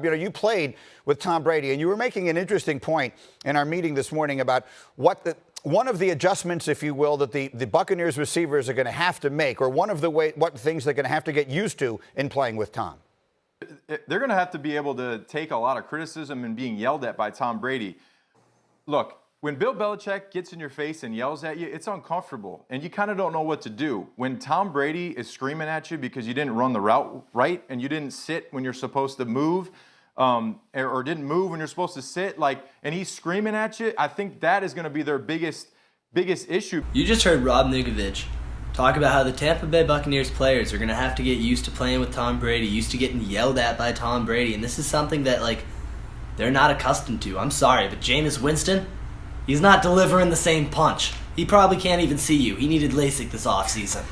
Rob, you played with Tom Brady, and you were making an interesting point in our meeting this morning about one of the adjustments, if you will, that the Buccaneers receivers are going to have to make, or what things they're going to have to get used to in playing with Tom. They're going to have to be able to take a lot of criticism and being yelled at by Tom Brady. Look, when Bill Belichick gets in your face and yells at you, it's uncomfortable, and you kind of don't know what to do. When Tom Brady is screaming at you because you didn't run the route right and you didn't sit when you're supposed to move, or didn't move when you're supposed to sit, and he's screaming at you, I think that is going to be their biggest issue. You just heard Rob Ninkovich talk about how the Tampa Bay Buccaneers players are going to have to get used to playing with Tom Brady, used to getting yelled at by Tom Brady, and this is something that, they're not accustomed to. I'm sorry, but Jameis Winston, he's not delivering the same punch. He probably can't even see you. He needed LASIK this offseason.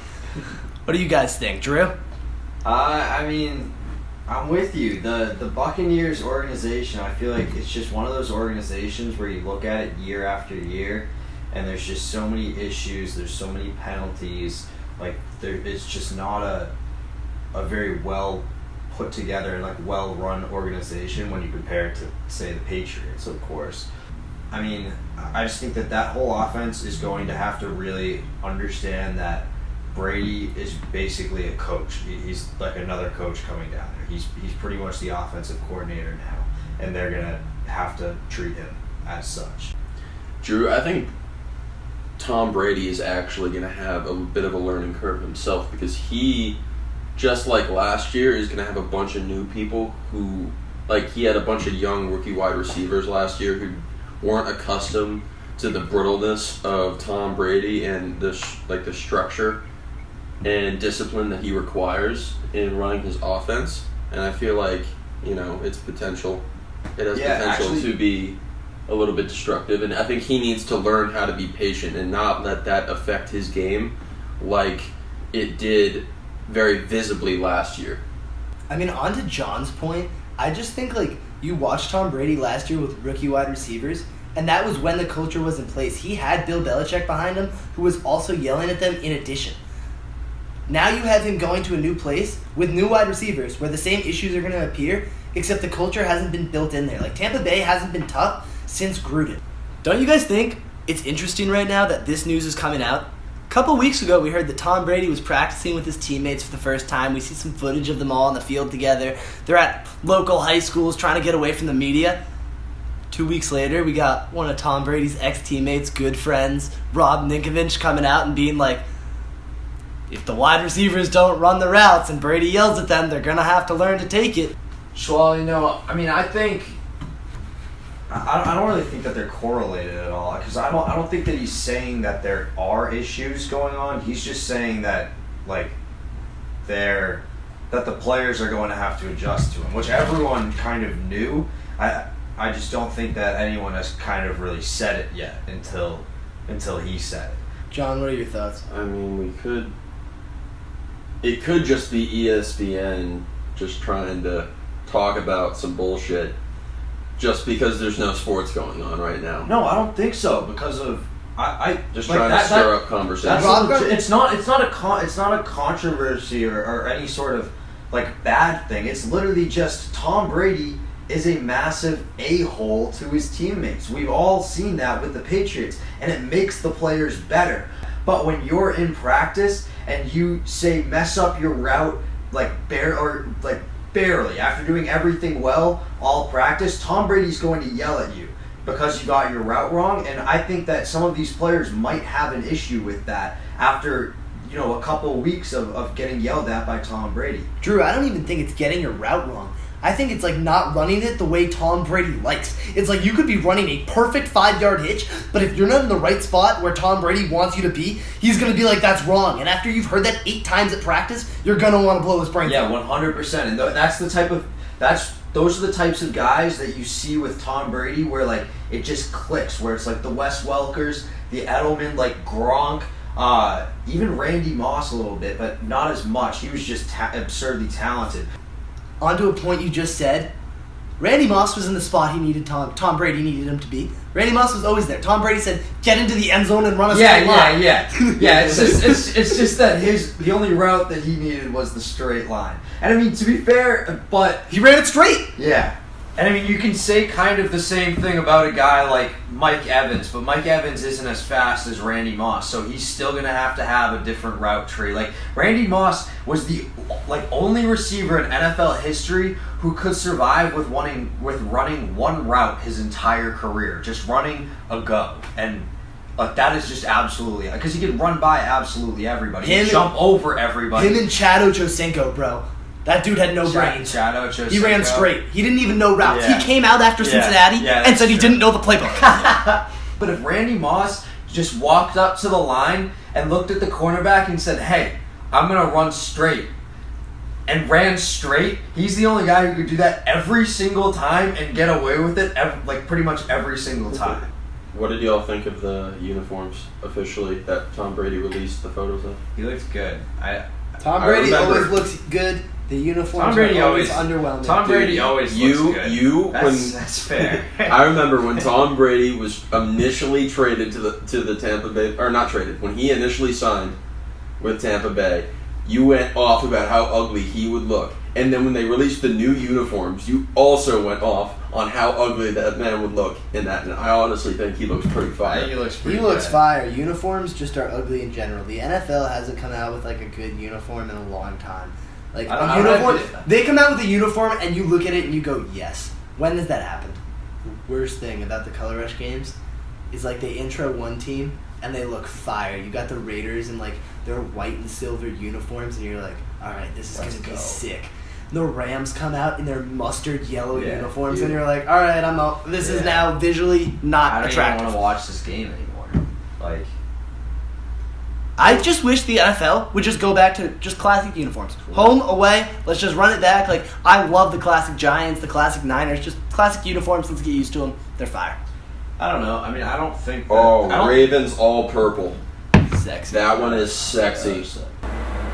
What do you guys think, Drew? I'm with you. The Buccaneers organization, I feel like it's just one of those organizations where you look at it year after year, and there's just so many issues, there's so many penalties. It's just not a very well put together and well run organization when you compare it to, say, the Patriots, of course. I just think that whole offense is going to have to really understand that Brady is basically a coach. He's like another coach coming down there. He's pretty much the offensive coordinator now, and they're going to have to treat him as such. Drew, I think Tom Brady is actually going to have a bit of a learning curve himself, because he, just like last year, is going to have a bunch of new people who, he had a bunch of young rookie wide receivers last year who weren't accustomed to the brittleness of Tom Brady and the structure and discipline that he requires in running his offense. And I feel like, it's potential. It has potential to be a little bit destructive. And I think he needs to learn how to be patient and not let that affect his game like it did very visibly last year. On to John's point, I just think, you watched Tom Brady last year with rookie wide receivers, and that was when the culture was in place. He had Bill Belichick behind him, who was also yelling at them in addition. Now you have him going to a new place with new wide receivers where the same issues are going to appear, except the culture hasn't been built in there. Tampa Bay hasn't been tough since Gruden. Don't you guys think it's interesting right now that this news is coming out? A couple weeks ago, we heard that Tom Brady was practicing with his teammates for the first time. We see some footage of them all on the field together. They're at local high schools trying to get away from the media. 2 weeks later, we got one of Tom Brady's ex-teammates, good friends, Rob Ninkovich, coming out and being like, if the wide receivers don't run the routes and Brady yells at them, they're going to have to learn to take it. Schwallie, no, I don't really think that they're correlated at all, because I don't think that he's saying that there are issues going on. He's just saying that that the players are going to have to adjust to him, which everyone kind of knew. I just don't think that anyone has kind of really said it yet until he said it. John, what are your thoughts? It could just be ESPN just trying to talk about some bullshit just because there's no sports going on right now. No, I don't think so, because of I just trying to stir up conversation. It's not a controversy or any sort of bad thing. It's literally just Tom Brady is a massive a-hole to his teammates. We've all seen that with the Patriots, and it makes the players better. But when you're in practice and you say mess up your route barely after doing everything well all practice, Tom Brady's going to yell at you because you got your route wrong. And I think that some of these players might have an issue with that after a couple of weeks of getting yelled at by Tom Brady. Drew, I don't even think it's getting your route wrong. I think it's not running it the way Tom Brady likes. It's you could be running a perfect 5-yard hitch, but if you're not in the right spot where Tom Brady wants you to be, he's going to be like, that's wrong. And after you've heard that 8 times at practice, you're going to want to blow his brains out. Yeah, 100%. And those are the types of guys that you see with Tom Brady where it just clicks, where it's the Wes Welkers, the Edelman, Gronk, even Randy Moss a little bit, but not as much. He was just absurdly talented. Onto a point you just said, Randy Moss was in the spot he needed Tom Brady needed him to be. Randy Moss was always there. Tom Brady said, "Get into the end zone and run a straight line." Yeah. It's just that the only route that he needed was the straight line. And I mean, to be fair, but He ran it straight. yeah. And I mean, you can say kind of the same thing about a guy like Mike Evans, but Mike Evans isn't as fast as Randy Moss, so he's still going to have a different route tree. Like, Randy Moss was the only receiver in NFL history who could survive with running one route his entire career, just running a go. And that is just absolutely, because he could run by absolutely everybody. He could jump over everybody. Him and Chad Ochocinco, bro. That dude had no brains. Chad Ochocinco. He ran straight. He didn't even know routes. Yeah. He came out after Cincinnati and said he didn't know the playbook. But if Randy Moss just walked up to the line and looked at the cornerback and said, "Hey, I'm going to run straight," and ran straight, he's the only guy who could do that every single time and get away with it, pretty much every single time. What did y'all think of the uniforms officially that Tom Brady released the photos of? He looks good. Tom I Brady remember- always looks good. The uniforms Tom Brady are always always underwhelming. Tom Brady always looks good. That's That's fair. I remember when Tom Brady was initially traded to the Tampa Bay, or not traded, when he initially signed with Tampa Bay, you went off about how ugly he would look. And then when they released the new uniforms, you also went off on how ugly that man would look in that. And I honestly think he looks pretty I fire. think he looks pretty He looks good. fire. Uniforms just are ugly in general. The NFL hasn't come out with a good uniform in a long time. I A don't uniform, know. they come out with a uniform and you look at it and you go, yes. When has that happened? The worst thing about the Color Rush games is they intro one team and they look fire. You got the Raiders in their white and silver uniforms and you're like, all right, this is going to be sick. The Rams come out in their mustard yellow uniforms and you're like, all right, I'm out. This is now visually not I don't attractive. even want to watch this game anymore. I just wish the NFL would just go back to just classic uniforms. Home, away, let's just run it back. I love the classic Giants, the classic Niners, just classic uniforms. Let's get used to them. They're fire. I don't know. I mean, I don't think that... Oh, Ravens all purple. Sexy. That one is sexy.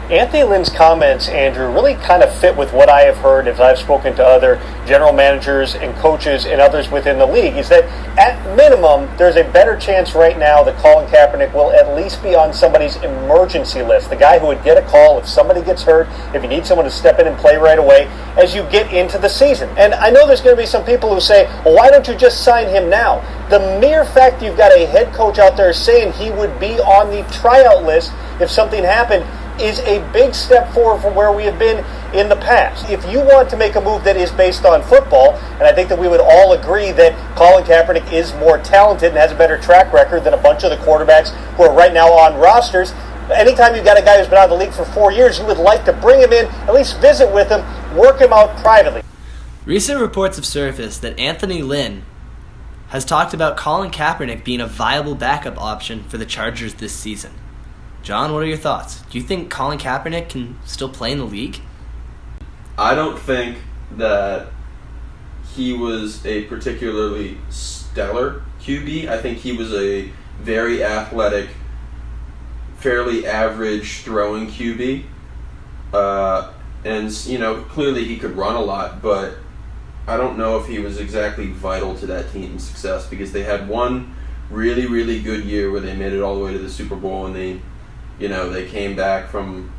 Anthony Lynn's comments, Andrew, really kind of fit with what I have heard as I've spoken to other general managers and coaches and others within the league, is that at minimum, there's a better chance right now that Colin Kaepernick will at least be on somebody's emergency list, the guy who would get a call if somebody gets hurt, if you need someone to step in and play right away as you get into the season. And I know there's going to be some people who say, well, why don't you just sign him now? The mere fact you've got a head coach out there saying he would be on the tryout list if something happened is a big step forward from where we have been in the past. If you want to make a move that is based on football, and I think that we would all agree that Colin Kaepernick is more talented and has a better track record than a bunch of the quarterbacks who are right now on rosters, anytime you've got a guy who's been out of the league for 4 years, you would like to bring him in, at least visit with him, work him out privately. Recent reports have surfaced that Anthony Lynn has talked about Colin Kaepernick being a viable backup option for the Chargers this season. John, what are your thoughts? Do you think Colin Kaepernick can still play in the league? I don't think that he was a particularly stellar QB. I think he was a very athletic, fairly average throwing QB. And, clearly he could run a lot, but I don't know if he was exactly vital to that team's success because they had one really, really good year where they made it all the way to the Super Bowl and they came back from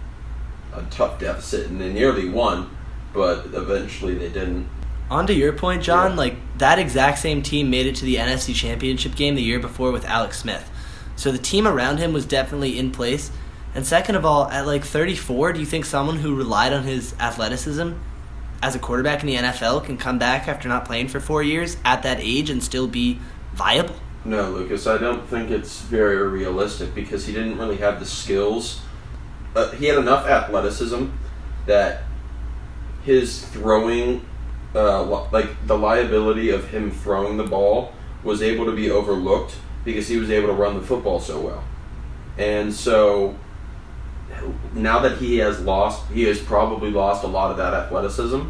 a tough deficit and they nearly won, but eventually they didn't. On to your point, John, that exact same team made it to the NFC Championship game the year before with Alex Smith. So the team around him was definitely in place. And second of all, at 34, do you think someone who relied on his athleticism as a quarterback in the NFL can come back after not playing for 4 years at that age and still be viable? No, Lucas, I don't think it's very realistic because he didn't really have the skills. He had enough athleticism that his throwing, the liability of him throwing the ball was able to be overlooked because he was able to run the football so well. And so now that he has probably lost a lot of that athleticism.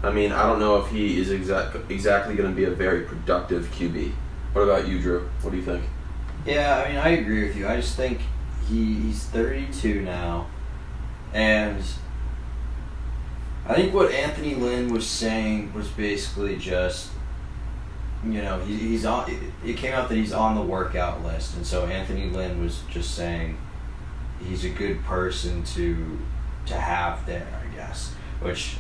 I mean, I don't know if he is exactly going to be a very productive QB. What about you, Drew? What do you think? Yeah, I mean, I agree with you. I just think he's 32 now, and I think what Anthony Lynn was saying was basically just, he's on. It came out that he's on the workout list, and so Anthony Lynn was just saying he's a good person to have there, I guess. Which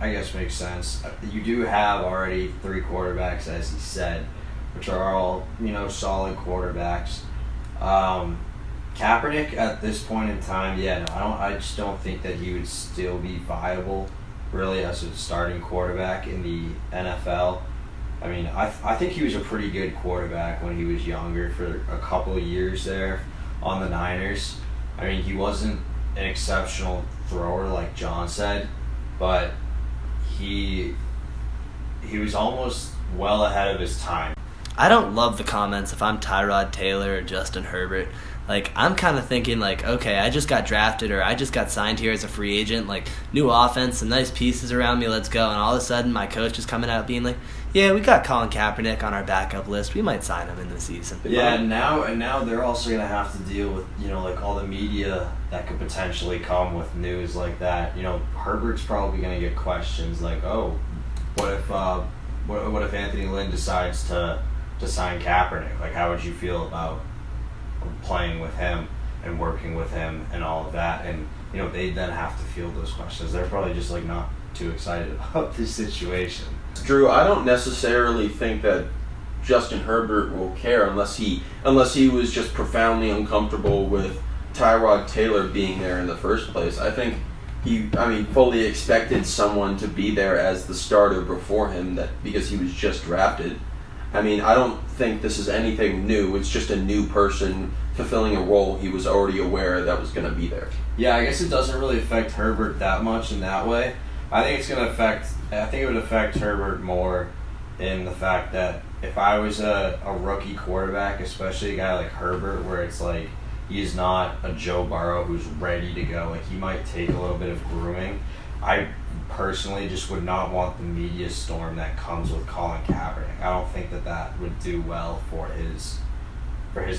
I guess makes sense. You do have already 3 quarterbacks, as he said, which are all solid quarterbacks. Kaepernick at this point in time, I just don't think that he would still be viable, really, as a starting quarterback in the NFL. I mean, I think he was a pretty good quarterback when he was younger for a couple of years there on the Niners. I mean, he wasn't an exceptional thrower like John said, but he was almost well ahead of his time. I don't love the comments if I'm Tyrod Taylor or Justin Herbert. Like, I'm kind of thinking, like, okay, I just got drafted or I just got signed here as a free agent, like, new offense, some nice pieces around me, let's go. And all of a sudden, my coach is coming out being like, yeah, we got Colin Kaepernick on our backup list. We might sign him in the season. Yeah, and now they're also going to have to deal with, like, all the media that could potentially come with news like that. Herbert's probably going to get questions like, oh, what if Anthony Lynn decides to sign Kaepernick? Like, how would you feel about playing with him and working with him and all of that? And they then have to field those questions. They're probably just like not too excited about this situation. Drew, I don't necessarily think that Justin Herbert will care unless he was just profoundly uncomfortable with Tyrod Taylor being there in the first place. I think he fully expected someone to be there as the starter before him, that because he was just drafted. I mean, I don't think this is anything new. It's just a new person fulfilling a role he was already aware that was going to be there. Yeah, I guess it doesn't really affect Herbert that much in that way. I think it would affect Herbert more in the fact that if I was a rookie quarterback, especially a guy like Herbert, where it's like he's not a Joe Burrow who's ready to go, like he might take a little bit of grooming. I personally just would not want the media storm that comes with Colin Kaepernick. I don't think that would do well for his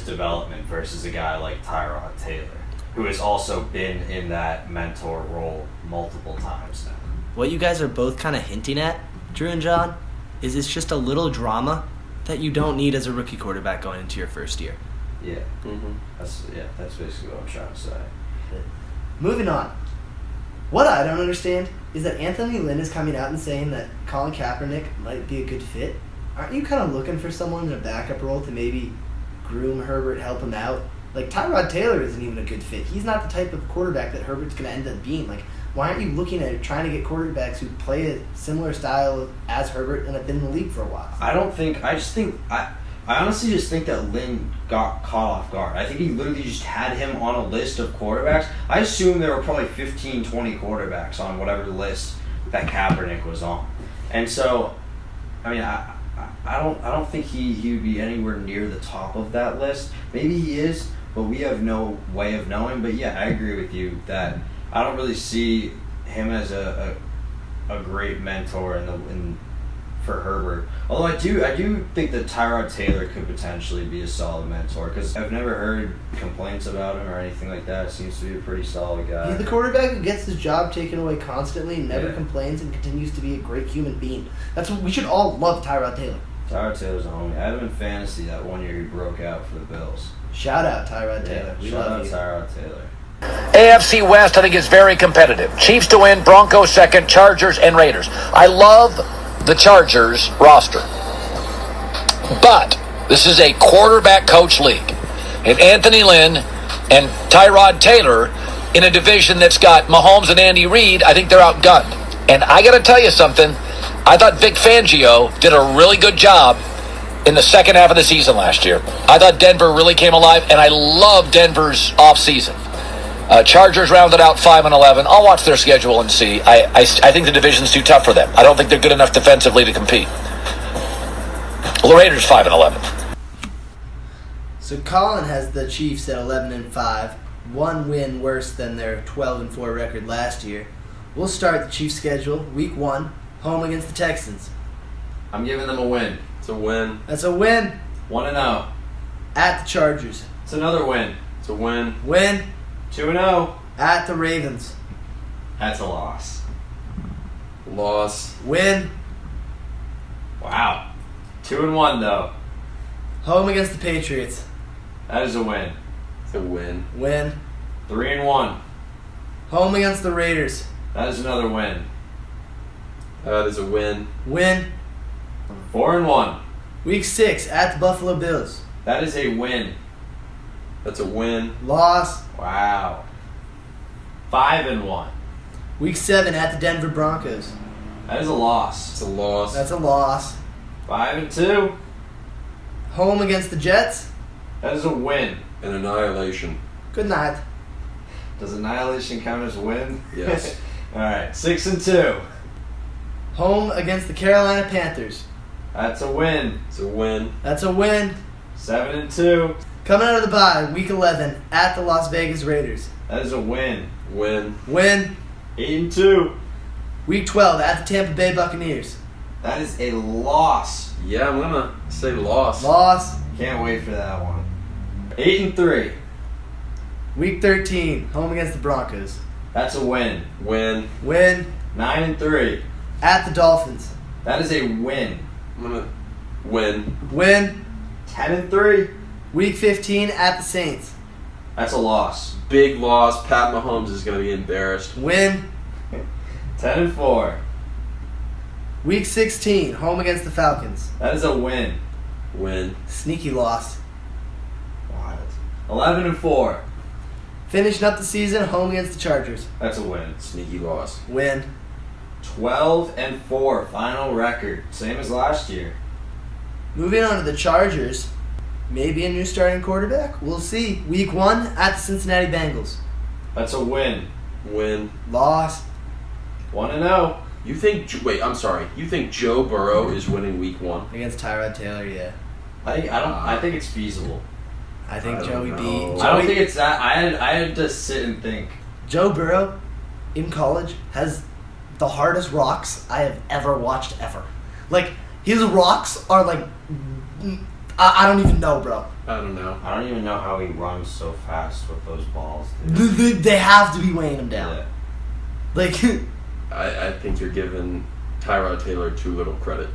development versus a guy like Tyrod Taylor, who has also been in that mentor role multiple times now. What you guys are both kind of hinting at, Drew and John, is it's just a little drama that you don't need as a rookie quarterback going into your first year. Yeah. Mm-hmm. That's basically what I'm trying to say. Moving on. What I don't understand is that Anthony Lynn is coming out and saying that Colin Kaepernick might be a good fit. Aren't you kind of looking for someone in a backup role to maybe groom Herbert, help him out? Like, Tyrod Taylor isn't even a good fit. He's not the type of quarterback that Herbert's going to end up being. Like, why aren't you looking at trying to get quarterbacks who play a similar style as Herbert and have been in the league for a while? I honestly just think that Lynn got caught off guard. I think he literally just had him on a list of quarterbacks. I assume there were probably 15, 20 quarterbacks on whatever list that Kaepernick was on. And so, I mean, I don't think he would be anywhere near the top of that list. Maybe he is, but we have no way of knowing. But yeah, I agree with you that I don't really see him as a great mentor for Herbert. Although I do think that Tyrod Taylor could potentially be a solid mentor, because I've never heard complaints about him or anything like that. It seems to be a pretty solid guy. He's the quarterback who gets his job taken away constantly, never complains, and continues to be a great human being. That's what we should all love. Tyrod Taylor. Tyrod Taylor's a homie. I had him in fantasy that one year he broke out for the Bills. Shout out Tyrod Taylor. We Shout love out you. Tyrod Taylor. AFC West, I think, is very competitive. Chiefs to win, Broncos second, Chargers and Raiders. I love the Chargers roster. But this is a quarterback coach league. And Anthony Lynn and Tyrod Taylor in a division that's got Mahomes and Andy Reid, I think they're outgunned. And I got to tell you something. I thought Vic Fangio did a really good job in the second half of the season last year. I thought Denver really came alive, and I love Denver's offseason. Chargers rounded out 5-11. I'll watch their schedule and see. I think the division's too tough for them. I don't think they're good enough defensively to compete. The Raiders 5-11. So Colin has the Chiefs at 11-5, one win worse than their 12-4 record last year. We'll start the Chiefs' schedule week 1, home against the Texans. I'm giving them a win. It's a win. That's a win. 1-0. At the Chargers. It's another win. It's a win. Win. 2-0. At the Ravens. That's a loss. Loss. Win. Wow. 2-1 though. Home against the Patriots. That is a win. It's a win. Win. 3-1. Home against the Raiders. That is another win. That is a win. Win. 4-1. Week 6 at the Buffalo Bills. That is a win. That's a win. Loss. Wow. 5-1. Week 7 at the Denver Broncos. That is a loss. It's a loss. That's a loss. 5-2. Home against the Jets. That is a win. An annihilation. Good night. Does annihilation count as a win? Yes. All right. 6-2. Home against the Carolina Panthers. That's a win. It's a win. That's a win. 7-2. Coming out of the bye, Week 11 at the Las Vegas Raiders. That is a win. Win. Win. 8-2. Week 12 at the Tampa Bay Buccaneers. That is a loss. Yeah, I'm gonna say loss. Loss. Can't wait for that one. 8-3. Week 13, home against the Broncos. That's a win. Win. Win. 9-3. At the Dolphins. That is a win. I'm gonna win. Win. 10-3. Week 15 at the Saints. That's a loss. Big loss. Pat Mahomes is gonna be embarrassed. Win. 10-4. Week 16, home against the Falcons. That is a win. Win. Sneaky loss. What? 11-4. Finishing up the season, home against the Chargers. That's a win. Sneaky loss. Win. 12-4. Final record. Same as last year. Moving on to the Chargers. Maybe a new starting quarterback. We'll see. Week 1 at the Cincinnati Bengals. That's a win. Win. Loss. 1-0. You think? Wait, I'm sorry. You think Joe Burrow is winning Week 1? Against Tyrod Taylor, yeah. I think it's feasible. I think I Joey don't B. know. I don't think it's that. I had to sit and think. Joe Burrow, in college, has the hardest rocks I have ever watched ever. Like, his rocks are like... I don't even know, bro. I don't know. I don't even know how he runs so fast with those balls. Dude. They have to be weighing him down. Yeah. Like... I think you're giving Tyrod Taylor too little credit.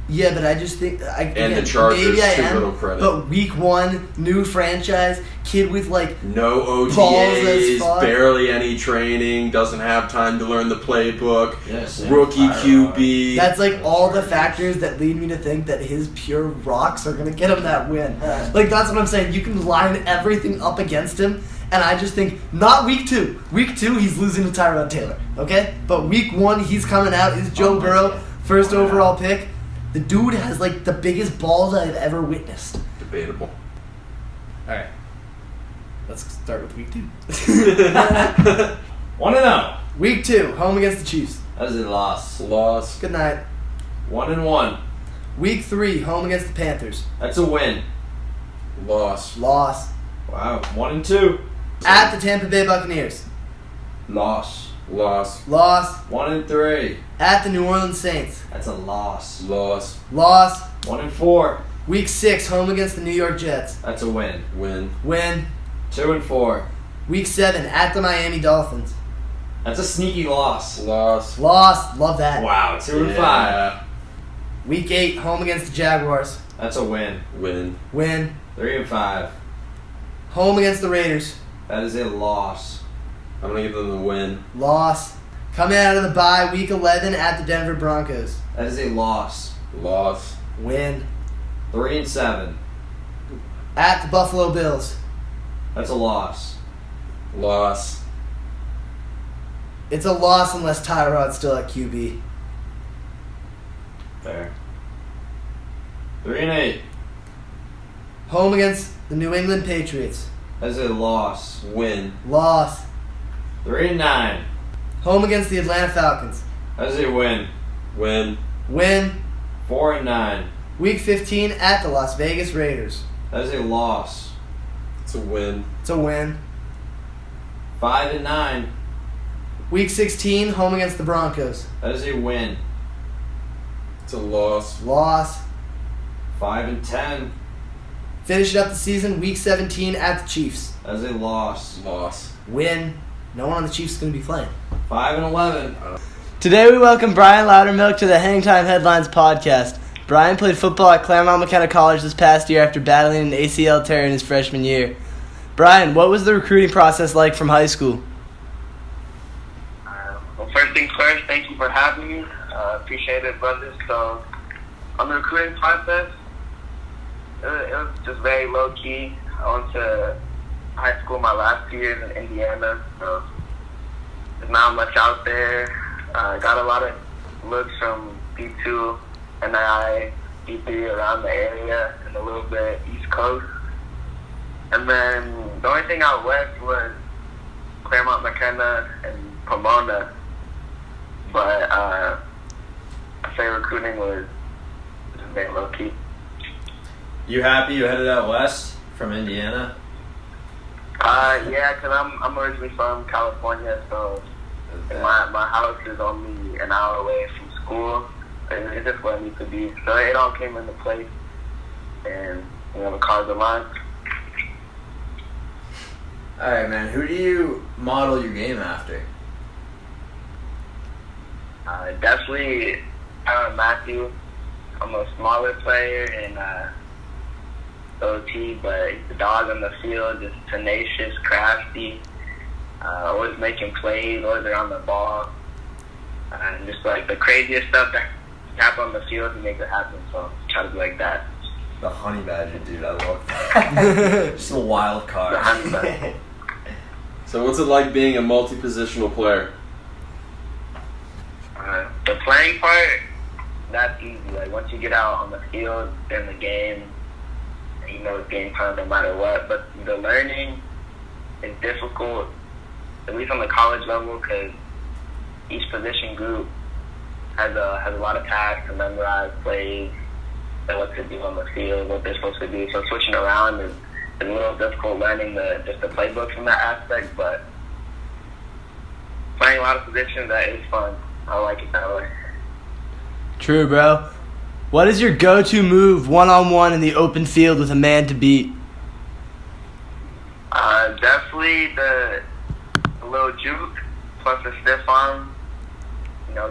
Yeah, but I just think... the Chargers, maybe I too am, little credit. But week 1, new franchise, kid with like... No Balls as OTAs, fuck. barely any training, doesn't have time to learn the playbook, Yes, rookie QB. That's like all the factors that lead me to think that his pure rocks are going to get him that win. Like, that's what I'm saying. You can line everything up against him, and I just think, not week 2. Week 2, he's losing to Tyrod Taylor, okay? But week 1, he's coming out. Is Joe Burrow, first overall pick. The dude has like the biggest balls I've ever witnessed. Debatable. Alright. Let's start with week 2. 1-0. Week 2, home against the Chiefs. That is a loss. Loss. Good night. 1-1. Week 3, home against the Panthers. That's a win. Loss. Loss. Wow. 1-2. At the Tampa Bay Buccaneers. Loss. Loss. Loss. 1-3. At the New Orleans Saints. That's a loss. Loss. Loss. 1-4. Week 6, home against the New York Jets. That's a win. Win. Win. 2-4. Week 7, at the Miami Dolphins. That's a sneaky loss. Loss. Loss. Love that. Wow. 2-5. Yeah. Week 8, home against the Jaguars. That's a win. Win. Win. 3-5. Home against the Raiders. That is a loss. I'm gonna give them the win. Loss. Coming out of the bye, week 11 at the Denver Broncos. That is a loss. Loss. Win. 3-7. At the Buffalo Bills. That's a loss. Loss. It's a loss unless Tyrod's still at QB. Fair. 3-8. Home against the New England Patriots. That's a loss. Win. Loss. 3-9. Home against the Atlanta Falcons. That's a win. Win. Win. 4-9. Week 15 at the Las Vegas Raiders. That is a loss. It's a win. It's a win. 5-9. Week 16, home against the Broncos. That is a win. It's a loss. Loss. 5-10. Finish up the season, week 17 at the Chiefs. That is a loss. Loss. Win. No one on the Chiefs is going to be playing. 5-11. Today we welcome Brian Louderemilk to the HangTime Headlines podcast. Brian played football at Claremont McKenna College this past year after battling an ACL tear in his freshman year. Brian, what was the recruiting process like from high school? Well, first things first, thank you for having me. Appreciate it, brothers. So, on the recruiting process, it was just very low-key. I went to high school my last 2 years in Indiana, so there's not much out there. Got a lot of looks from D2, NII, D3 around the area, and a little bit East Coast. And then the only thing out west was Claremont McKenna and Pomona. But I say recruiting was just very low-key. You happy you headed out west from Indiana? Yeah, because I'm originally from California, so my house is only an hour away from school. It's just where I need to be. So it all came into place, and the cars are mine. All right, man. Who do you model your game after? Definitely Matthew. I'm a smaller player in OT, but he's the dog on the field, just tenacious, crafty, always making plays, always around the ball, and just like the craziest stuff that happen on the field, he makes it happen. So try to be like that. The honey badger, dude. I love that. Just a wild card. The honey badger. So what's it like being a multi-positional player? The playing part, that's easy. Like once you get out on the field in the game, you know it's game time no matter what. But the learning is difficult, at least on the college level, because each position group has a lot of tasks to memorize, plays, and what to do on the field, what they're supposed to do. So switching around is a little difficult learning the playbook from that aspect, but playing a lot of positions, that is fun. I like it that way. True, bro. What is your go-to move one-on-one in the open field with a man to beat? Definitely the little juke plus a stiff arm.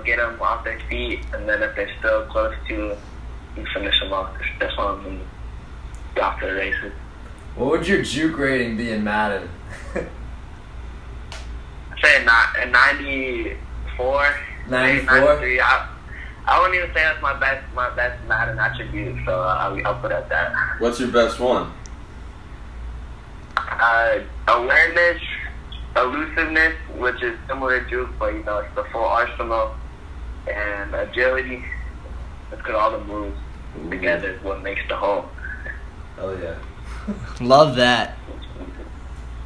Get them off their feet, and then if they're still close to, you finish them off the stiff arm and get off to the races. What would your juke rating be in Madden? I'd say a 94. 94? 93. I wouldn't even say that's my best Madden attribute, so I'll put it at that. What's your best one? Awareness, elusiveness, which is similar to juke, but it's the full arsenal, and agility. Let's put all the moves together is what makes the whole. Hell yeah. Love that.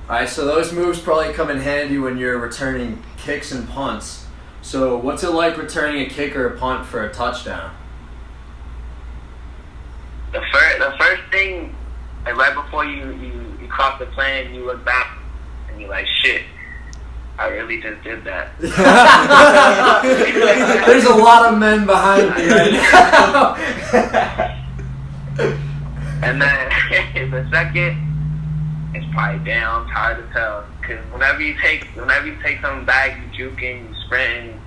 Alright, so those moves probably come in handy when you're returning kicks and punts. So what's it like returning a kick or a punt for a touchdown? The first thing, like right before you cross the plane, you look back and you're like, shit, I really just did that. There's a lot of men behind me right now. And then the second, it's probably damn hard to tell. Because whenever you take something back, you juking, you sprinting,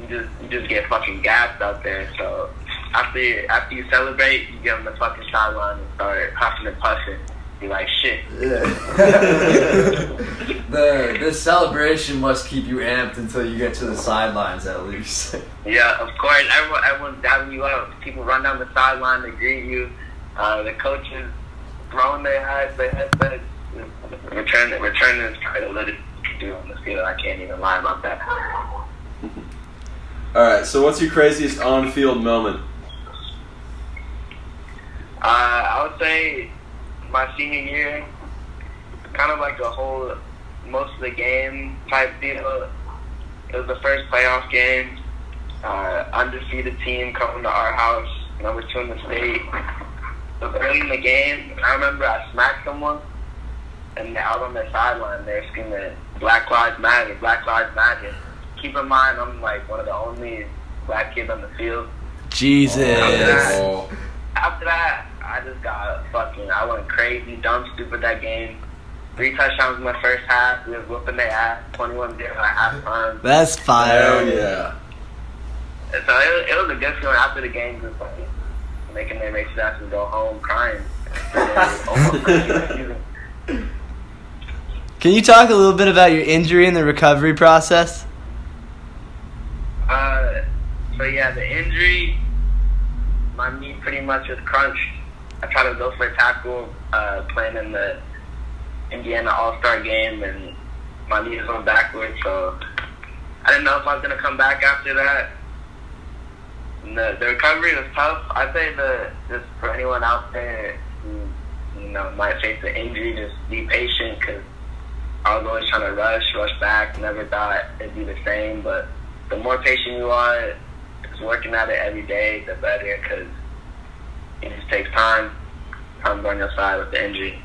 you just get fucking gassed out there. So after you celebrate, you get on the fucking sideline and start huffing and puffing. You're like, shit. Yeah. The celebration must keep you amped until you get to the sidelines, at least. Yeah, of course. Everyone's dabbing you up. People run down the sideline to greet you. The coaches throwing their headsets. Returning is probably the little to do on the field. I can't even lie about that. All right. So what's your craziest on-field moment? I would say my senior year, kind of like most of the game type deal. It was the first playoff game. Undefeated team coming to our house, number 2 in the state. It was early in the game. I remember I smacked someone, and out on the sideline, they're screaming, Black Lives Matter, Black Lives Matter. Keep in mind, I'm like one of the only black kids on the field. Jesus. After that, I went crazy, dumb, stupid that game. 3 touchdowns in the first half. We was whooping their ass, 21-0 at halftime. That's fire. Hell yeah. it was a good feeling after the game, just like making their racist asses go home crying. Can you talk a little bit about your injury and the recovery process? So yeah, the injury, my knee pretty much was crunched. I tried to go for a tackle, playing in the Indiana All-Star game, and my knee was going backwards, so I didn't know if I was going to come back after that. And the recovery was tough. I'd say just for anyone out there who, might face an injury, just be patient, because I was always trying to rush back, never thought it'd be the same, but the more patient you are, just working at it every day, the better, because it just takes time. Time's on your side with the injury.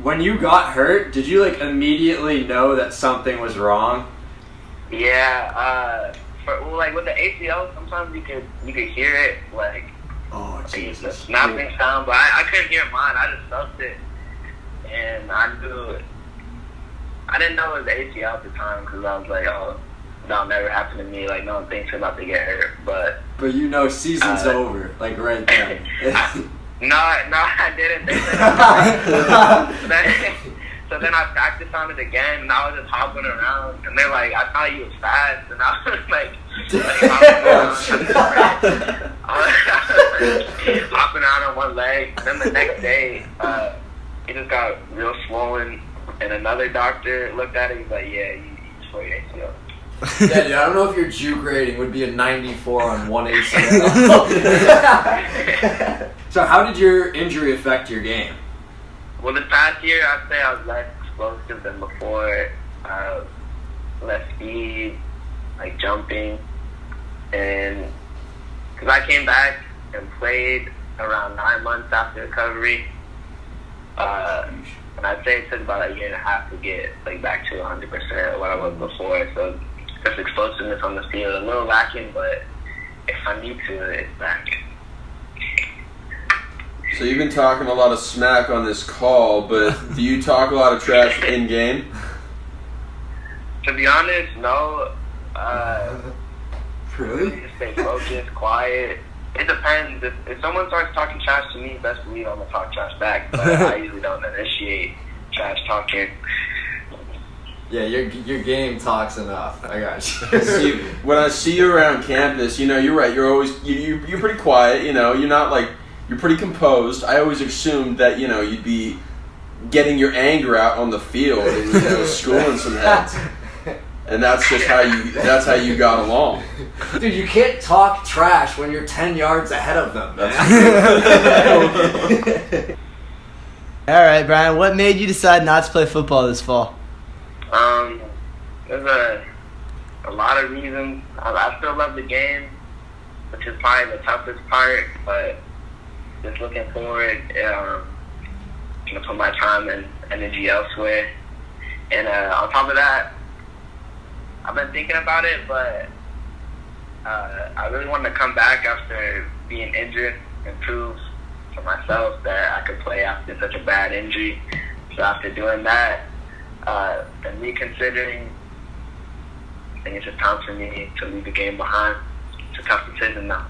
When you got hurt, did you immediately know that something was wrong? Yeah, with the ACL, sometimes you could hear it, Oh, the snapping sound, but I couldn't hear mine. I just felt it, and I knew it. I didn't know it was ACL at the time, because I was like, oh, that'll never happen to me. No one thinks I'm about to get hurt, but season's over, right then. No, I didn't think that. So then I practiced on it again, and I was just hopping around, and they're like, I thought you was fast, and I was hopping around on one leg. And then the next day, it just got real swollen, and another doctor looked at it, he's like, yeah, you tore your ACL. Yeah, dude, I don't know if your juke rating would be a 94 on one ACL. So how did your injury affect your game? Well, this past year, I'd say I was less explosive than before. Less speed, jumping. And because I came back and played around 9 months after recovery. And I'd say it took about a year and a half to get back to 100% of what I was before. So just explosiveness on the field, a little lacking, but if I need to, it's back. So you've been talking a lot of smack on this call, but do you talk a lot of trash in game? To be honest, no. Really? Just stay focused, quiet. It depends. If someone starts talking trash to me, best believe I'm gonna talk trash back. But I usually don't initiate trash talking. Yeah, your game talks enough. I got you. When I see you around campus, you're right. You're always you're pretty quiet. You're not you're pretty composed. I always assumed that you'd be getting your anger out on the field and schooling some heads. And that's just how you got along. Dude, you can't talk trash when you're 10 yards ahead of them. All right, Brian, what made you decide not to play football this fall? There's a lot of reasons. I still love the game, which is probably the toughest part, but just looking forward, I'm going to put my time and energy elsewhere. And on top of that, I've been thinking about it, but I really wanted to come back after being injured and prove to myself that I could play after such a bad injury. So after doing that, and reconsidering, I think it's just time for me to leave the game behind. It's a tough decision now.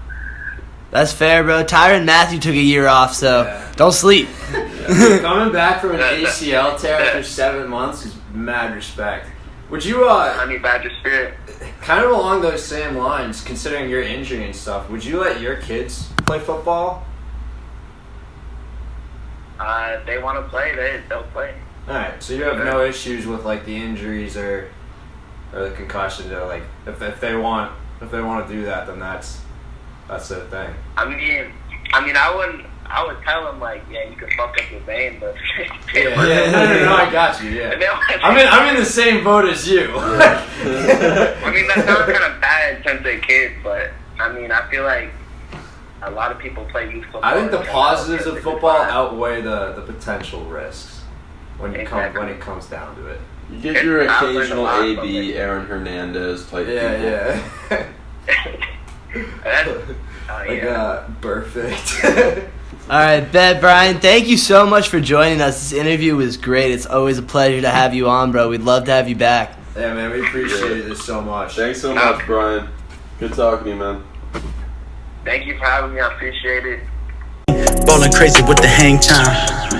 That's fair, bro. Tyrann Mathieu took a year off, so don't sleep. Coming back from an ACL tear after 7 months is mad respect. Would you, Honey Badger spirit. kind of along those same lines, considering your injury and stuff, would you let your kids play football? If they want to play, they'll play. Alright, so you have no issues with the injuries or the concussion. If they want to do that, then that's their thing. I would tell them you can fuck up your vein, but No, I got you. Yeah, I'm in the same boat as you. that sounds kind of bad since they're kids, but I feel like a lot of people play youth football. I think the positives of football outweigh the potential risks when it comes down to it. You get your occasional AB, Aaron Hernandez type people. Perfect. All right, bet, Brian, thank you so much for joining us. This interview was great. It's always a pleasure to have you on, bro. We'd love to have you back. Yeah, man, we appreciate this so much. Thanks so much, Brian. Good talking to you, man. Thank you for having me. I appreciate it. Ballin' crazy with the hang time.